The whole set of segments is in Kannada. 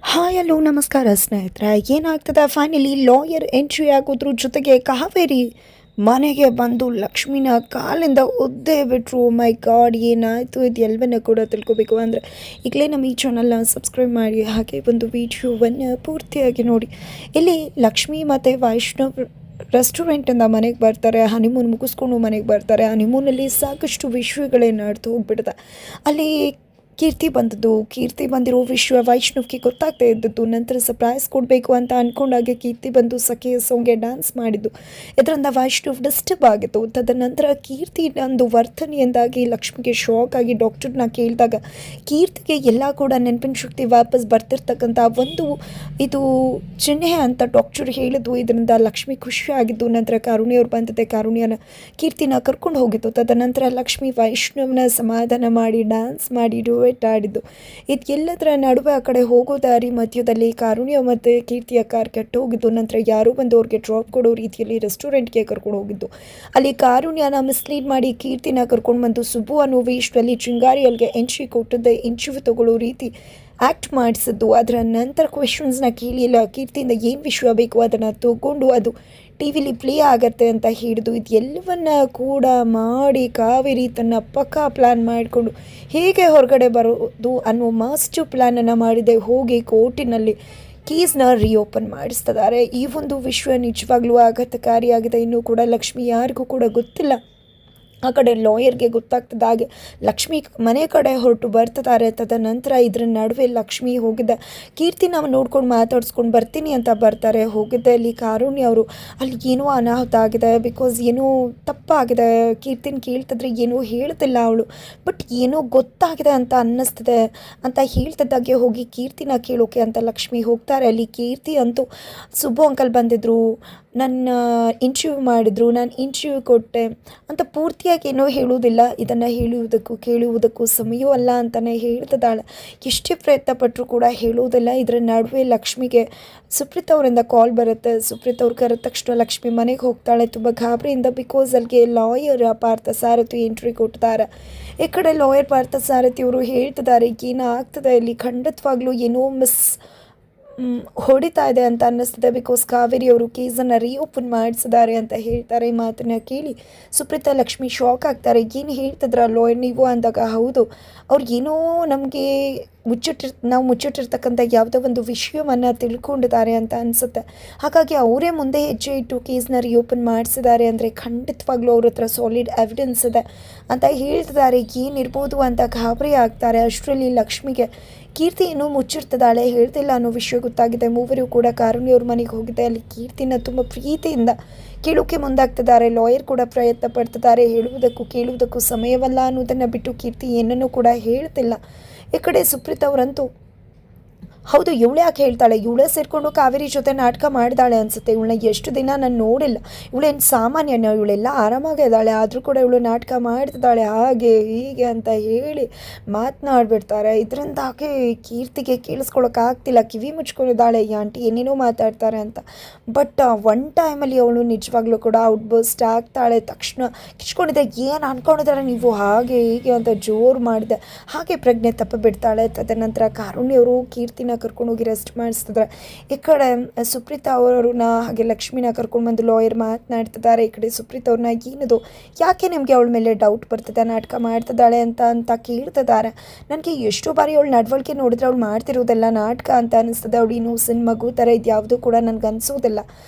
ಹಾಯ್ ಹಲೋ ನಮಸ್ಕಾರ ಸ್ನೇಹಿತರೆ. ಏನಾಗ್ತದೆ, ಫೈನಲಿ ಲಾಯರ್ ಎಂಟ್ರಿ ಆಗೋದ್ರ ಜೊತೆಗೆ ಕಾವೇರಿ ಮನೆಗೆ ಬಂದು ಲಕ್ಷ್ಮಿನ ಕಾಲಿಂದ ಒದ್ದೇ ಬಿಟ್ರು. ಮೈ ಗಾಡ್, ಏನಾಯಿತು ಇದು ಎಲ್ಲವನ್ನ ಕೂಡ ತಿಳ್ಕೊಬೇಕು ಅಂದರೆ ಈಗಲೇ ನಮ್ಮ ಈ ಚಾನಲ್ನ ಸಬ್ಸ್ಕ್ರೈಬ್ ಮಾಡಿ, ಹಾಗೆ ಒಂದು ವಿಡಿಯೋವನ್ನು ಪೂರ್ತಿಯಾಗಿ ನೋಡಿ. ಇಲ್ಲಿ ಲಕ್ಷ್ಮಿ ಮತ್ತು ವೈಷ್ಣವ್ ರೆಸ್ಟೋರೆಂಟಿಂದ ಮನೆಗೆ ಬರ್ತಾರೆ, ಹನಿಮೂನ್ ಮುಗಿಸ್ಕೊಂಡು ಮನೆಗೆ ಬರ್ತಾರೆ. ಹನಿಮೂನಲ್ಲಿ ಸಾಕಷ್ಟು ವಿಷಯಗಳೇ ನಡೆದು ಹೋಗ್ಬಿಡುತ್ತೆ. ಅಲ್ಲಿ ಕೀರ್ತಿ ಬಂದಿರೋ ವಿಷಯ ವೈಷ್ಣವ್ಗೆ ಗೊತ್ತಾಗ್ತಾ ಇದ್ದದ್ದು. ನಂತರ ಸರ್ಪ್ರೈಸ್ ಕೊಡಬೇಕು ಅಂತ ಅಂದ್ಕೊಂಡಾಗ ಕೀರ್ತಿ ಬಂದು ಸಖಿಯ ಸಾಂಗ್ಗೆ ಡ್ಯಾನ್ಸ್ ಮಾಡಿದ್ದು. ಇದರಿಂದ ವೈಷ್ಣವ್ ಡಿಸ್ಟರ್ಬ್ ಆಗಿತ್ತು. ತದನಂತರ ಕೀರ್ತಿ ಒಂದು ವರ್ತನೆಯಿಂದಾಗಿ ಲಕ್ಷ್ಮಿಗೆ ಶಾಕ್ ಆಗಿ ಡಾಕ್ಟರ್ನ ಕೇಳಿದಾಗ ಕೀರ್ತಿಗೆ ಎಲ್ಲ ಕೂಡ ನೆನಪಿನ ಶಕ್ತಿ ವಾಪಸ್ ಬರ್ತಿರ್ತಕ್ಕಂಥ ಒಂದು ಇದು ಚಿಹ್ನೆ ಅಂತ ಡಾಕ್ಟರ್ ಹೇಳಿದ್ದು. ಇದರಿಂದ ಲಕ್ಷ್ಮಿ ಖುಷಿಯಾಗಿದ್ದು. ನಂತರ ಕಾರುಣ್ಯ ಅವ್ರು ಬಂದಿದ್ದೆ, ಕಾರುಣ್ಯನ ಕೀರ್ತಿನ ಕರ್ಕೊಂಡು ಹೋಗಿತ್ತು. ತದನಂತರ ಲಕ್ಷ್ಮಿ ವೈಷ್ಣವ್ನ ಸಮಾಧಾನ ಮಾಡಿ ಡ್ಯಾನ್ಸ್ ಮಾಡಿ ಆಡಿದ್ದು. ಇದೆಲ್ಲದರ ನಡುವೆ ಆ ಕಡೆ ಹೋಗೋ ದಾರಿ ಮಧ್ಯದಲ್ಲಿ ಕಾರುಣ್ಯ ಮತ್ತು ಕೀರ್ತಿಯ ಕಾರ್ ಕೆಟ್ಟು ಹೋಗಿದ್ದು. ನಂತರ ಯಾರೋ ಬಂದು ಅವ್ರಿಗೆ ಡ್ರಾಪ್ ಕೊಡೋ ರೀತಿಯಲ್ಲಿ ರೆಸ್ಟೋರೆಂಟ್ಗೆ ಕರ್ಕೊಂಡು ಹೋಗಿದ್ದು. ಅಲ್ಲಿ ಕಾರುಣ್ಯನ ಮಿಸ್ಲೀಡ್ ಮಾಡಿ ಕೀರ್ತಿನ ಕರ್ಕೊಂಡು ಬಂದು ಸುಬ್ಬು ಅನ್ನೋ ವೇಷದಲ್ಲಿ ಚಿಂಗಾರಿಯಲ್ಗೆ ಎಂಟ್ರಿ ಕೊಟ್ಟಿದ್ದೆ, ಇಂಟರ್ವ್ಯೂ ತಗೊಳ್ಳೋ ರೀತಿ ಆ್ಯಕ್ಟ್ ಮಾಡಿಸಿದ್ದು. ಅದರ ನಂತರ ಕ್ವೆಶನ್ಸ್ನ ಕೇಳಿಲ್ಲ. ಕೀರ್ತಿಯಿಂದ ಏನು ವಿಷಯ ಬೇಕು ಅದನ್ನು ತಗೊಂಡು ಅದು ಟಿ ವಿಲಿ ಪ್ಲೇ ಆಗತ್ತೆ ಅಂತ ಹಿಡಿದು ಇದೆಲ್ಲವನ್ನ ಕೂಡ ಮಾಡಿ ಕಾವೇರಿ ತನ್ನ ಪಕ್ಕಾ ಪ್ಲ್ಯಾನ್ ಮಾಡಿಕೊಂಡು ಹೇಗೆ ಹೊರಗಡೆ ಬರೋದು ಅನ್ನೋ ಮಾಸ್ಟರ್ ಪ್ಲ್ಯಾನನ್ನು ಮಾಡಿದೆ. ಹೋಗಿ ಕೋರ್ಟಿನಲ್ಲಿ ಕೇಸ್ನ ರೀಓಪನ್ ಮಾಡಿಸ್ತಿದ್ದಾರೆ. ಈ ಒಂದು ವಿಷಯ ನಿಜವಾಗ್ಲೂ ಆಘಾತಕಾರಿಯಾಗಿದೆ. ಇನ್ನೂ ಕೂಡ ಲಕ್ಷ್ಮಿ ಯಾರಿಗೂ ಕೂಡ ಗೊತ್ತಿಲ್ಲ. ಆ ಕಡೆ ಲಾಯರ್ಗೆ ಗೊತ್ತಾಗ್ತದೆ. ಹಾಗೆ ಲಕ್ಷ್ಮಿ ಮನೆ ಕಡೆ ಹೊರಟು ಬರ್ತಿದ್ದಾರೆ. ತದನಂತರ ಇದರ ನಡುವೆ ಲಕ್ಷ್ಮಿ ಹೋಗಿದ್ದ ಕೀರ್ತಿ ನಾವು ನೋಡ್ಕೊಂಡು ಮಾತಾಡ್ಸ್ಕೊಂಡು ಬರ್ತೀನಿ ಅಂತ ಬರ್ತಾರೆ. ಹೋಗಿದ್ದೆ ಅಲ್ಲಿ ಕಾರುಣ್ಯ ಅವರು ಅಲ್ಲಿ ಏನೋ ಅನಾಹುತ ಆಗಿದೆ, ಬಿಕಾಸ್ ಏನೋ ತಪ್ಪಾಗಿದೆ. ಕೀರ್ತಿನ ಕೇಳ್ತಿದ್ರೆ ಏನೋ ಹೇಳ್ತಿಲ್ಲ ಅವಳು, ಬಟ್ ಏನೋ ಗೊತ್ತಾಗಿದೆ ಅಂತ ಅನ್ನಿಸ್ತದೆ ಅಂತ ಹೇಳ್ತಿದ್ದಾಗೆ ಹೋಗಿ ಕೀರ್ತಿನ ಕೇಳೋಕೆ ಅಂತ ಲಕ್ಷ್ಮಿ ಹೋಗ್ತಾರೆ. ಅಲ್ಲಿ ಕೀರ್ತಿ ಅಂತೂ ಸುಬ್ಬು ಅಂಕಲ್ ಬಂದಿದ್ದರು, ನನ್ನ ಇಂಟರ್ವ್ಯೂ ಮಾಡಿದ್ರು, ನಾನು ಇಂಟರ್ವ್ಯೂ ಕೊಟ್ಟೆ ಅಂತ ಪೂರ್ತಿಯಾಗಿ ಏನೋ ಹೇಳುವುದಿಲ್ಲ. ಇದನ್ನು ಹೇಳುವುದಕ್ಕೂ ಕೇಳುವುದಕ್ಕೂ ಸಮಯವೂ ಅಲ್ಲ ಅಂತಲೇ ಹೇಳ್ತಿದ್ದಾಳೆ. ಎಷ್ಟೇ ಪ್ರಯತ್ನ ಪಟ್ಟರೂ ಕೂಡ ಹೇಳುವುದಿಲ್ಲ. ಇದರ ನಡುವೆ ಲಕ್ಷ್ಮಿಗೆ ಸುಪ್ರೀತ್ ಅವರಿಂದ ಕಾಲ್ ಬರುತ್ತೆ. ಸುಪ್ರೀತ್ ಅವ್ರು ಕರೆದ ತಕ್ಷಣ ಲಕ್ಷ್ಮಿ ಮನೆಗೆ ಹೋಗ್ತಾಳೆ ತುಂಬ ಗಾಬರಿಯಿಂದ. ಬಿಕಾಸ್ ಅಲ್ಲಿಗೆ ಲಾಯರ್ ಪಾರ್ಥ ಸಾರಥಿ ಎಂಟ್ರಿ ಕೊಡ್ತಾರೆ. ಈ ಕಡೆ ಲಾಯರ್ ಪಾರ್ಥ ಸಾರಥಿ ಅವರು ಹೇಳ್ತಿದ್ದಾರೆ ಏನಾಗ್ತದೆ ಇಲ್ಲಿ, ಖಂಡಿತವಾಗ್ಲೂ ಏನೋ ಹೊಡಿತಾ ಇದೆ ಅಂತ ಅನ್ನಿಸ್ತದೆ. ಬಿಕಾಸ್ ಕಾವೇರಿ ಅವರು ಕೇಸನ್ನು ರೀಓಪನ್ ಮಾಡಿಸಿದ್ದಾರೆ ಅಂತ ಹೇಳ್ತಾರೆ. ಈ ಮಾತನ್ನು ಕೇಳಿ ಸುಪ್ರೀತಾ ಲಕ್ಷ್ಮಿ ಶಾಕ್ ಆಗ್ತಾರೆ. ಏನು ಹೇಳ್ತಿದ್ರ ಲಾಯರ್ ನೀವು ಅಂದಾಗ, ಹೌದು ಅವ್ರು ಏನೋ ನಮಗೆ ನಾವು ಮುಚ್ಚಿಟ್ಟಿರ್ತಕ್ಕಂಥ ಯಾವುದೋ ಒಂದು ವಿಷಯವನ್ನು ತಿಳ್ಕೊಂಡಿದ್ದಾರೆ ಅಂತ ಅನಿಸುತ್ತೆ. ಹಾಗಾಗಿ ಅವರೇ ಮುಂದೆ ಹೆಜ್ಜೆ ಇಟ್ಟು ಕೇಸ್ನ ರೀಓಪನ್ ಮಾಡಿಸಿದ್ದಾರೆ ಅಂದರೆ ಖಂಡಿತವಾಗ್ಲೂ ಅವ್ರ ಹತ್ರ ಸಾಲಿಡ್ ಎವಿಡೆನ್ಸ್ ಇದೆ ಅಂತ ಹೇಳ್ತಿದ್ದಾರೆ. ಏನಿರ್ಬೋದು ಅಂತ ಗಾಬರಿ ಆಗ್ತಾರೆ. ಅಷ್ಟರಲ್ಲಿ ಲಕ್ಷ್ಮಿಗೆ ಕೀರ್ತಿ ಇನ್ನೂ ಮುಚ್ಚಿರ್ತದಾಳೆ, ಹೇಳ್ತಿಲ್ಲ ಅನ್ನೋ ವಿಷಯ ಗೊತ್ತಾಗಿದೆ. ಮೂವರು ಕೂಡ ಕಾರುಣ್ಯವ್ರ ಮನೆಗೆ ಹೋಗಿದೆ. ಅಲ್ಲಿ ಕೀರ್ತಿನ ತುಂಬ ಪ್ರೀತಿಯಿಂದ ಕೇಳೋಕೆ ಮುಂದಾಗ್ತಿದ್ದಾರೆ. ಲಾಯರ್ ಕೂಡ ಪ್ರಯತ್ನ ಪಡ್ತಿದ್ದಾರೆ. ಹೇಳುವುದಕ್ಕೂ ಕೇಳುವುದಕ್ಕೂ ಸಮಯವಲ್ಲ ಅನ್ನೋದನ್ನು ಬಿಟ್ಟು ಕೀರ್ತಿ ಏನನ್ನೂ ಕೂಡ ಹೇಳ್ತಿಲ್ಲ. ಈ ಕಡೆ ಸುಪ್ರೀತ್ ಅವರಂತೂ ಹೌದು ಇವಳು ಯಾಕೆ ಹೇಳ್ತಾಳೆ, ಇವಳೇ ಸೇರಿಕೊಂಡು ಕಾವೇರಿ ಜೊತೆ ನಾಟಕ ಮಾಡಿದಾಳೆ ಅನಿಸುತ್ತೆ. ಇವಳನ್ನ ಎಷ್ಟು ದಿನ ನಾನು ನೋಡಿಲ್ಲ, ಇವಳೇನು ಸಾಮಾನ್ಯನ, ಇವಳೆಲ್ಲ ಆರಾಮಾಗೇ ಇದ್ದಾಳೆ, ಆದರೂ ಕೂಡ ಇವಳು ನಾಟಕ ಮಾಡ್ತಿದ್ದಾಳೆ ಹಾಗೆ ಹೀಗೆ ಅಂತ ಹೇಳಿ ಮಾತನಾಡ್ಬಿಡ್ತಾರೆ. ಇದರಿಂದಾಗಿ ಕೀರ್ತಿಗೆ ಕೇಳಿಸ್ಕೊಳಕ್ಕಾಗ್ತಿಲ್ಲ. ಕಿವಿ ಮುಚ್ಕೊಂಡಿದ್ದಾಳೆ ಈ ಆಂಟಿ ಏನೇನೋ ಮಾತಾಡ್ತಾರೆ ಅಂತ. ಬಟ್ ಒನ್ ಟೈಮಲ್ಲಿ ಅವಳು ನಿಜವಾಗ್ಲೂ ಕೂಡ ಔಟ್ ಬರ್ಸ್ಟ್ ಆಗ್ತಾಳೆ. ತಕ್ಷಣ ಕಿಚ್ಕೊಂಡಿದ್ದೆ, ಏನು ಅಂದ್ಕೊಂಡಿದ್ದಾರೆ ನೀವು ಹಾಗೆ ಹೀಗೆ ಅಂತ ಜೋರು ಮಾಡಿದೆ. ಹಾಗೆ ಪ್ರಜ್ಞೆ ತಪ್ಪಿಬಿಡ್ತಾಳೆ. ತದನಂತರ ಕಾರುಣ್ಯವರು ಕೀರ್ತಿನ ಕರ್ಕೊಂಡು ಹೋಗಿ ರೆಸ್ಟ್ ಮಾಡಿಸ್ತಿದ್ದಾರೆ. ಈ ಕಡೆ ಸುಪ್ರೀತಾ ಅವರನ್ನ ಹಾಗೆ ಲಕ್ಷ್ಮಿನ ಕರ್ಕೊಂಡು ಬಂದು ಲಾಯರ್ ಮಾತನಾಡ್ತಿದ್ದಾರೆ. ಈ ಕಡೆ ಸುಪ್ರೀತಾ ಅವ್ರನ್ನ ಏನದು, ಯಾಕೆ ನಿಮಗೆ ಅವಳ ಮೇಲೆ ಡೌಟ್ ಬರ್ತಿದೆ, ನಾಟಕ ಮಾಡ್ತಿದ್ದಾಳೆ ಅಂತ ಕೇಳ್ತಿದ್ದಾರೆ. ನನಗೆ ಎಷ್ಟೋ ಬಾರಿ ಅವಳು ನಡವಳಿಕೆ ನೋಡಿದ್ರೆ ಅವಳು ಮಾಡ್ತಿರೋದೆಲ್ಲ ನಾಟಕ ಅಂತ ಅನಿಸ್ತದೆ. ಅವಳು ಇನ್ನೂ ಸಣ್ಣ ಮಗು ಥರ ಇದ್ಯಾವುದೂ ಕೂಡ ನನಗೆ ಅನಿಸೋದಿಲ್ಲ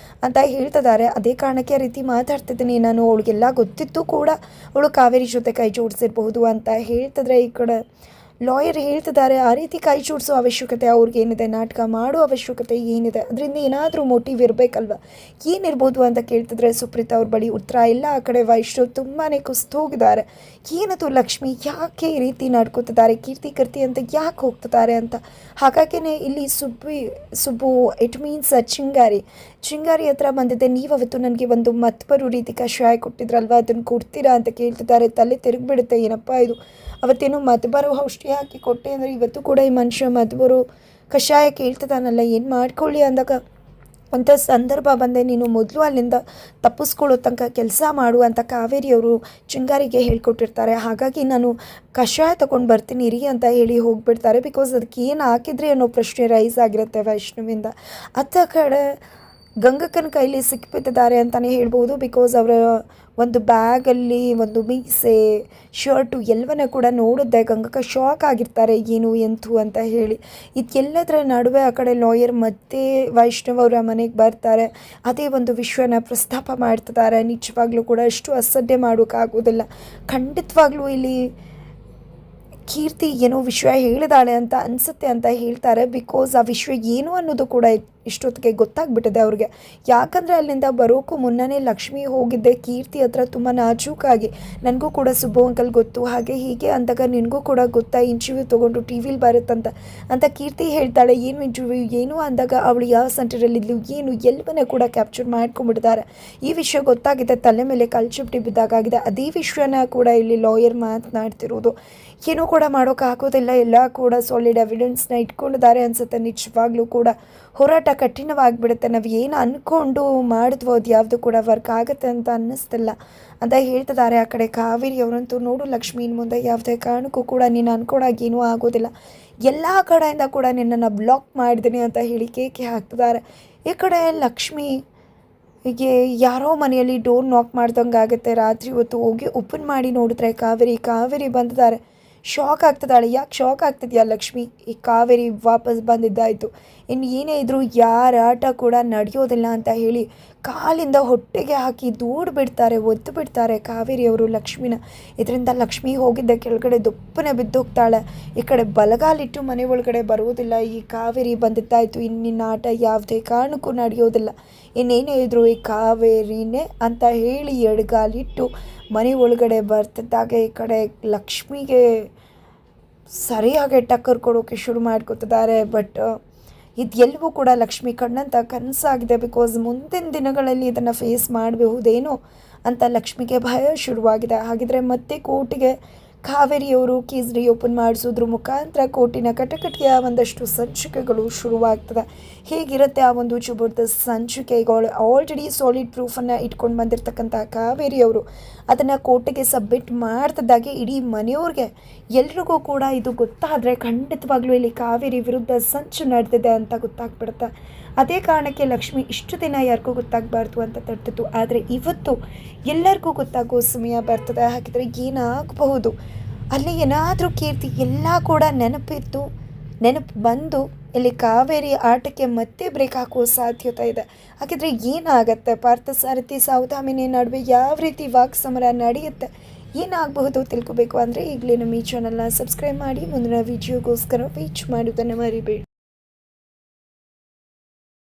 ಅಂತ ಹೇಳ್ತಿದ್ದಾರೆ. ಅದೇ ಕಾರಣಕ್ಕೆ ಆ ರೀತಿ ಮಾತಾಡ್ತಿದ್ದೀನಿ ನಾನು. ಅವಳಿಗೆಲ್ಲ ಗೊತ್ತಿತ್ತು ಕೂಡ ಅವಳು ಕಾವೇರಿ ಜೊತೆ ಕೈ ಜೋಡಿಸಿರ್ಬಹುದು ಅಂತ ಹೇಳ್ತಿದ್ರೆ ಈ ಕಡೆ ಲಾಯರ್ ಹೇಳ್ತಿದ್ದಾರೆ ಆ ರೀತಿ ಕೈ ಜೋಡಿಸೋ ಅವಶ್ಯಕತೆ ಅವ್ರಿಗೇನಿದೆ, ನಾಟಕ ಮಾಡೋ ಅವಶ್ಯಕತೆ ಏನಿದೆ, ಅದರಿಂದ ಏನಾದರೂ ಮೋಟಿವ್ ಇರಬೇಕಲ್ವ, ಏನಿರ್ಬೋದು ಅಂತ ಕೇಳ್ತಿದ್ರೆ ಸುಪ್ರೀತಾ ಅವ್ರ ಬಳಿ ಉತ್ತರ ಇಲ್ಲ. ಆ ಕಡೆ ವೈಷ್ಣವ್ ತುಂಬಾ ಕುಸ್ತು ಹೋಗಿದ್ದಾರೆ. ಏನದು ಲಕ್ಷ್ಮಿ ಯಾಕೆ ಈ ರೀತಿ ನಡ್ಕೋತಿದ್ದಾರೆ, ಕೀರ್ತಿ ಅಂತ ಯಾಕೆ ಹೋಗ್ತಿದ್ದಾರೆ ಅಂತ. ಹಾಗಾಗಿನೇ ಇಲ್ಲಿ ಸುಬ್ಬು ಇಟ್ ಮೀನ್ಸ್ ಚಿಂಗಾರಿ ಹತ್ರ ಬಂದಿದ್ದೆ. ನೀವು ಅವತ್ತು ನನಗೆ ಒಂದು ಮತ್ಬರು ರೀತಿ ಕಷಾಯ ಕೊಟ್ಟಿದ್ರಲ್ವ, ಅದನ್ನು ಕೊಡ್ತೀರಾ ಅಂತ ಕೇಳ್ತಿದ್ದಾರೆ. ತಲೆ ತಿರುಗಿಬಿಡುತ್ತೆ, ಏನಪ್ಪ ಇದು, ಅವತ್ತೇನೋ ಮದ್ಬರೋ ಔಷಧಿ ಹಾಕಿ ಕೊಟ್ಟೆ ಅಂದರೆ ಇವತ್ತು ಕೂಡ ಈ ಮನುಷ್ಯ ಮದ್ಬರೋ ಕಷಾಯ ಕೇಳ್ತಿದ್ದಾನಲ್ಲ, ಏನು ಮಾಡ್ಕೊಳ್ಳಿ ಅಂದಾಗ ಅಂಥ ಸಂದರ್ಭ ಬಂದೆ ನೀನು ಮೊದಲು ಅಲ್ಲಿಂದ ತಪ್ಪಿಸ್ಕೊಳ್ಳೋ ತನಕ ಕೆಲಸ ಮಾಡು ಅಂತ ಕಾವೇರಿಯವರು ಚಿಂಗಾರಿಗೆ ಹೇಳ್ಕೊಟ್ಟಿರ್ತಾರೆ. ಹಾಗಾಗಿ ನಾನು ಕಷಾಯ ತೊಗೊಂಡು ಬರ್ತೀನಿ ಇರಿ ಅಂತ ಹೇಳಿ ಹೋಗಿಬಿಡ್ತಾರೆ. ಬಿಕಾಸ್ ಅದಕ್ಕೆ ಏನು ಹಾಕಿದ್ರಿ ಅನ್ನೋ ಪ್ರಶ್ನೆ ರೈಸ್ ಆಗಿರುತ್ತೆ ವೈಷ್ಣವಿಂದ. ಅತ್ತ ಕಡೆ ಗಂಗಕ್ಕನ ಕೈಲಿ ಸಿಕ್ಕಿಬಿದ್ದಿದ್ದಾರೆ ಅಂತಲೇ ಹೇಳ್ಬೋದು. ಬಿಕಾಸ್ ಅವರ ಒಂದು ಬ್ಯಾಗಲ್ಲಿ ಒಂದು ಮೀಸೆ ಶರ್ಟು ಎಲ್ಲವನ್ನ ಕೂಡ ನೋಡಿದ್ದೆ ಗಂಗಕ್ಕ ಶಾಕ್ ಆಗಿರ್ತಾರೆ, ಏನು ಎಂತು ಅಂತ ಹೇಳಿ. ಇದೆಲ್ಲದರ ನಡುವೆ ಆ ಕಡೆ ಲಾಯರ್ ಮತ್ತೆ ವೈಷ್ಣವ್ ಅವರ ಮನೆಗೆ ಬರ್ತಾರೆ. ಅದೇ ಒಂದು ವಿಷಯನ ಪ್ರಸ್ತಾಪ ಮಾಡ್ತಿದ್ದಾರೆ. ನಿಜವಾಗ್ಲೂ ಕೂಡ ಅಷ್ಟು ಅಸಡ್ಡೆ ಮಾಡೋಕ್ಕಾಗೋದಿಲ್ಲ. ಖಂಡಿತವಾಗ್ಲೂ ಇಲ್ಲಿ ಕೀರ್ತಿ ಏನೋ ವಿಷಯ ಹೇಳಿದಾಳೆ ಅಂತ ಅನಿಸುತ್ತೆ ಅಂತ ಹೇಳ್ತಾರೆ. ಬಿಕಾಸ್ ಆ ವಿಷಯ ಏನು ಅನ್ನೋದು ಕೂಡ ಇಷ್ಟೊತ್ತಿಗೆ ಗೊತ್ತಾಗ್ಬಿಟ್ಟಿದೆ ಅವ್ರಿಗೆ. ಯಾಕಂದರೆ ಅಲ್ಲಿಂದ ಬರೋಕ್ಕೂ ಮುನ್ನನೇ ಲಕ್ಷ್ಮಿ ಹೋಗಿದ್ದೆ ಕೀರ್ತಿ ಹತ್ರ ತುಂಬ ನಾಜೂಕಾಗಿ, ನನಗೂ ಕೂಡ ಸುಬ್ಬು ಅಂಕಲ್ ಗೊತ್ತು ಹಾಗೆ ಹೀಗೆ ಅಂದಾಗ ನಿನಗೂ ಕೂಡ ಗೊತ್ತಾ ಇಂಟರ್ವ್ಯೂ ತೊಗೊಂಡು ಟಿ ವಿಲಿ ಬರುತ್ತಂತ ಕೀರ್ತಿ ಹೇಳ್ತಾಳೆ. ಏನು ಇಂಟರ್ವ್ಯೂ ಏನು ಅಂದಾಗ ಅವಳು ಯಾವ ಸೆಂಟರಲ್ಲಿದ್ಲು ಏನು ಎಲ್ಲವನ್ನ ಕೂಡ ಕ್ಯಾಪ್ಚರ್ ಮಾಡ್ಕೊಂಡ್ಬಿಟ್ಟಿದ್ದಾರೆ. ಈ ವಿಷಯ ಗೊತ್ತಾಗಿದೆ, ತಲೆ ಮೇಲೆ ಕಲ್ಚುಪ್ಟಿ ಬಿದ್ದಾಗಿದೆ. ಅದೇ ವಿಷಯನ ಕೂಡ ಇಲ್ಲಿ ಲಾಯರ್ ಮಾತನಾಡ್ತಿರೋದು. ಏನೂ ಕೂಡ ಮಾಡೋಕ್ಕಾಗೋದಿಲ್ಲ, ಎಲ್ಲ ಕೂಡ ಸಾಲಿಡ್ ಎವಿಡೆನ್ಸ್ನ ಇಟ್ಕೊಂಡಿದ್ದಾರೆ ಅನಿಸುತ್ತೆ. ನಿಜವಾಗ್ಲೂ ಕೂಡ ಹೋರಾಟ ಕಠಿಣವಾಗಿಬಿಡುತ್ತೆ. ನಾವು ಏನು ಅಂದ್ಕೊಂಡು ಮಾಡಿದ್ವೋ ಅದು ಯಾವುದು ಕೂಡ ವರ್ಕ್ ಆಗುತ್ತೆ ಅಂತ ಅನ್ನಿಸ್ತಿಲ್ಲ ಅಂತ ಹೇಳ್ತಿದ್ದಾರೆ. ಆ ಕಡೆ ಕಾವೇರಿ ಅವರಂತೂ ನೋಡು ಲಕ್ಷ್ಮಿ, ಇನ್ನು ಮುಂದೆ ಯಾವುದೇ ಕಾರಣಕ್ಕೂ ಕೂಡ ನೀನು ಅನ್ಕೊಳಾಗಿ ಏನೂ ಆಗೋದಿಲ್ಲ, ಎಲ್ಲ ಕಡೆಯಿಂದ ಕೂಡ ನಿನ್ನನ್ನು ಬ್ಲಾಕ್ ಮಾಡಿದ್ದೀನಿ ಅಂತ ಹೇಳಿ ಕೇಕೆ ಹಾಕ್ತಿದ್ದಾರೆ. ಈ ಕಡೆ ಲಕ್ಷ್ಮಿ ಹೀಗೆ ಯಾರೋ ಮನೆಯಲ್ಲಿ ಡೋರ್ ನಾಕ್ ಮಾಡ್ದಂಗೆ ಆಗುತ್ತೆ. ರಾತ್ರಿ ಹೊತ್ತು ಹೋಗಿ ಓಪನ್ ಮಾಡಿ ನೋಡಿದ್ರೆ ಕಾವೇರಿ ಬಂದಿದ್ದಾರೆ. ಶಾಕ್ ಆಗ್ತದಾಳೆ. ಯಾಕೆ ಶಾಕ್ ಆಗ್ತಿದೆಯಾ ಲಕ್ಷ್ಮಿ? ಈ ಕಾವೇರಿ ವಾಪಸ್ ಬಂದಿದ್ದಾಯಿತು, ಇನ್ನು ಏನೇ ಇದ್ದರೂ ಯಾರ ಆಟ ಕೂಡ ನಡೆಯೋದಿಲ್ಲ ಅಂತ ಹೇಳಿ ಕಾಲಿಂದ ಹೊಟ್ಟೆಗೆ ಹಾಕಿ ಒದ್ದು ಬಿಡ್ತಾರೆ ಕಾವೇರಿಯವರು ಲಕ್ಷ್ಮಿನ. ಇದರಿಂದ ಲಕ್ಷ್ಮಿ ಹೋಗಿದ್ದ ಕೆಳಗಡೆ ದೊಪ್ಪನೆ ಬಿದ್ದೋಗ್ತಾಳೆ. ಈ ಕಡೆ ಬಲಗಾಲಿಟ್ಟು ಮನೆ ಒಳಗಡೆ ಬರುವುದಿಲ್ಲ. ಈ ಕಾವೇರಿ ಬಂದಿದ್ದಾಯಿತು, ಇನ್ನಿನ್ನ ಆಟ ಯಾವುದೇ ಕಾರಣಕ್ಕೂ ನಡೆಯೋದಿಲ್ಲ, ಇನ್ನೇನೇ ಇದ್ದರೂ ಈ ಕಾವೇರಿನೇ ಅಂತ ಹೇಳಿ ಎಡಗಾಲಿಟ್ಟು ಮನೆ ಒಳಗಡೆ ಬರ್ತಿದ್ದಾಗ ಈ ಕಡೆ ಲಕ್ಷ್ಮಿಗೆ ಸರಿಯಾಗಿ ಟಕ್ಕರ್ ಕೊಡೋಕ್ಕೆ ಶುರು ಮಾಡ್ಕೊತಿದ್ದಾರೆ. ಬಟ್ ಇದೆಲ್ಲವೂ ಕೂಡ ಲಕ್ಷ್ಮಿ ಕಣ್ಣಂತ ಕನಸಾಗಿದೆ. ಬಿಕಾಸ್ ಮುಂದಿನ ದಿನಗಳಲ್ಲಿ ಇದನ್ನು ಫೇಸ್ ಮಾಡಬಹುದೇನೋ ಅಂತ ಲಕ್ಷ್ಮಿಗೆ ಭಯ ಶುರುವಾಗಿದೆ. ಹಾಗಿದ್ರೆ ಮತ್ತೆ ಕೋರ್ಟಿಗೆ ಕಾವೇರಿಯವರು ಕೇಸ್ ರಿಓಪನ್ ಮಾಡಿಸೋದ್ರ ಮುಖಾಂತರ ಕೋರ್ಟಿನ ಕಟಕಟಿಯ ಒಂದಷ್ಟು ಸಂಚಿಕೆಗಳು ಶುರುವಾಗ್ತದೆ. ಹೇಗಿರುತ್ತೆ ಆ ಒಂದು ಜಬರ್ದಸ್ತ್ ಸಂಚಿಕೆಗಳು? ಆಲ್ರೆಡಿ ಸಾಲಿಡ್ ಪ್ರೂಫನ್ನು ಇಟ್ಕೊಂಡು ಬಂದಿರತಕ್ಕಂಥ ಕಾವೇರಿಯವರು ಅದನ್ನು ಕೋರ್ಟಿಗೆ ಸಬ್ಮಿಟ್ ಮಾಡ್ತಿದ್ದಾಗೆ ಇಡೀ ಮನೆಯವ್ರಿಗೆ ಎಲ್ರಿಗೂ ಕೂಡ ಇದು ಗೊತ್ತಾದರೆ ಖಂಡಿತವಾಗ್ಲೂ ಇಲ್ಲಿ ಕಾವೇರಿ ವಿರುದ್ಧ ಸಂಚು ನಡೆದಿದೆ ಅಂತ ಗೊತ್ತಾಗ್ಬಿಡುತ್ತೆ. ಅದೇ ಕಾರಣಕ್ಕೆ ಲಕ್ಷ್ಮಿ ಇಷ್ಟು ದಿನ ಯಾರಿಗೂ ಗೊತ್ತಾಗಬಾರ್ದು ಅಂತ ತಡ್ತಿತ್ತು. ಆದರೆ ಇವತ್ತು ಎಲ್ಲರಿಗೂ ಗೊತ್ತಾಗೋ ಸಮಯ ಬರ್ತದೆ. ಹಾಗಿದ್ರೆ ಏನಾಗಬಹುದು? ಅಲ್ಲಿ ಏನಾದರೂ ಕೀರ್ತಿ ಎಲ್ಲ ಕೂಡ ನೆನಪು ಬಂದು ಇಲ್ಲಿ ಕಾವೇರಿ ಆಟಕ್ಕೆ ಮತ್ತೆ ಬ್ರೇಕ್ ಹಾಕುವ ಸಾಧ್ಯತೆ ಇದೆ. ಹಾಗಿದ್ರೆ ಏನಾಗುತ್ತೆ? ಪಾರ್ಥಸಾರಥಿ ಸೌದಾಮಿನಿ ನಡುವೆ ಯಾವ ರೀತಿ ವಾಕ್ಸಮರ ನಡೆಯುತ್ತೆ, ಏನಾಗಬಹುದು ತಿಳ್ಕೊಬೇಕು ಅಂದರೆ ಈಗಲೇ ನಮ್ಮ ಈ ಚಾನಲ್ನ ಸಬ್ಸ್ಕ್ರೈಬ್ ಮಾಡಿ ಮುಂದಿನ ವಿಡಿಯೋಗೋಸ್ಕರ ವೇಟ್ ಮಾಡೋದನ್ನು ಮರಿಬೇಡಿ.